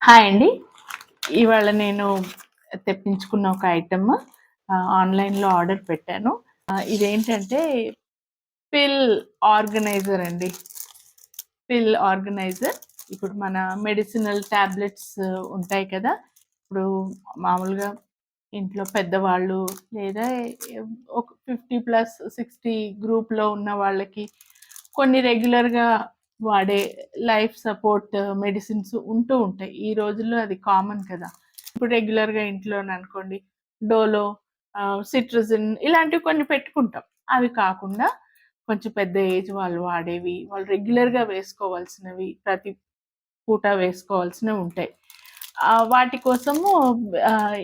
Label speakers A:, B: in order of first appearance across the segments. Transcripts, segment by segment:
A: Hi అండి. ఇవాళ నేను తెప్పించుకున్న ఒక ఐటెమ్ ఆన్‌లైన్‌లో ఆర్డర్ పెట్టాను. ఇదేంటంటే పిల్ ఆర్గనైజర్ అండి. పిల్ ఆర్గనైజర్. ఇప్పుడు మన మెడిసినల్ టాబ్లెట్స్ ఉంటాయి కదా! ఇప్పుడు మామూలుగా ఇంట్లో పెద్దవాళ్ళు లేదా ఒక 50+60 గ్రూప్‌లో ఉన్న వాళ్ళకి కొన్ని రెగ్యులర్‌గా వాడే లైఫ్ సపోర్ట్ మెడిసిన్స్ ఉంటూ ఉంటాయి. ఈ రోజుల్లో అది కామన్ కదా! ఇప్పుడు రెగ్యులర్‌గా ఇంట్లోననుకోండి డోలో, సిట్రజిన్ ఇలాంటివి కొన్ని పెట్టుకుంటాం. అవి కాకుండా కొంచెం పెద్ద ఏజ్ వాళ్ళు వాడేవి, వాళ్ళు రెగ్యులర్‌గా వేసుకోవాల్సినవి, ప్రతి పూట వేసుకోవాల్సినవి ఉంటాయి. వాటి కోసము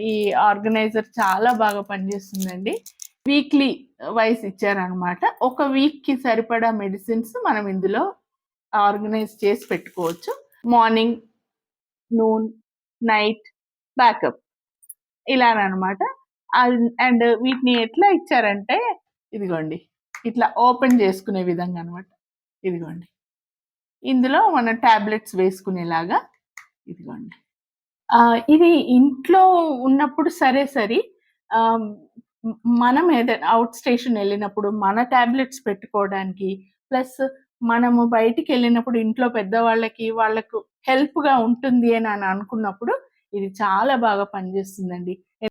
A: ఈ ఆర్గనైజర్ చాలా బాగా పనిచేస్తుందండి. వీక్లీ వైస్ ఇచ్చారనమాట. ఒక వీక్‌కి సరిపడా మెడిసిన్స్ మనం ఇందులో ఆర్గనైజ్ చేసి పెట్టుకోవచ్చు. మార్నింగ్, నూన్, నైట్, బ్యాకప్ ఇలాననమాట. అండ్ వీటిని ఎట్లా ఇచ్చారంటే ఇదిగోండి. ఇట్లా ఓపెన్ చేసుకునే విధంగా అనమాట. ఇదిగోండి. ఇందులో మనం టాబ్లెట్స్ వేసుకునేలాగా ఇదిగోండి. ఇది ఇంట్లో ఉన్నప్పుడు సరే. ఆహ్, మనం ఏదైనా ఔట్ స్టేషన్ ఎళ్ళినప్పుడు మన టాబ్లెట్స్ పెట్టుకోవడానికి, ప్లస్ మనము బయటికెళ్ళినప్పుడు ఇంట్లో పెద్దవాళ్ళకి, వాళ్ళకు హెల్ప్‌గా ఉంటుంది అని అనుకున్నప్పుడు ఇది చాలా బాగా పనిచేస్తుందండి.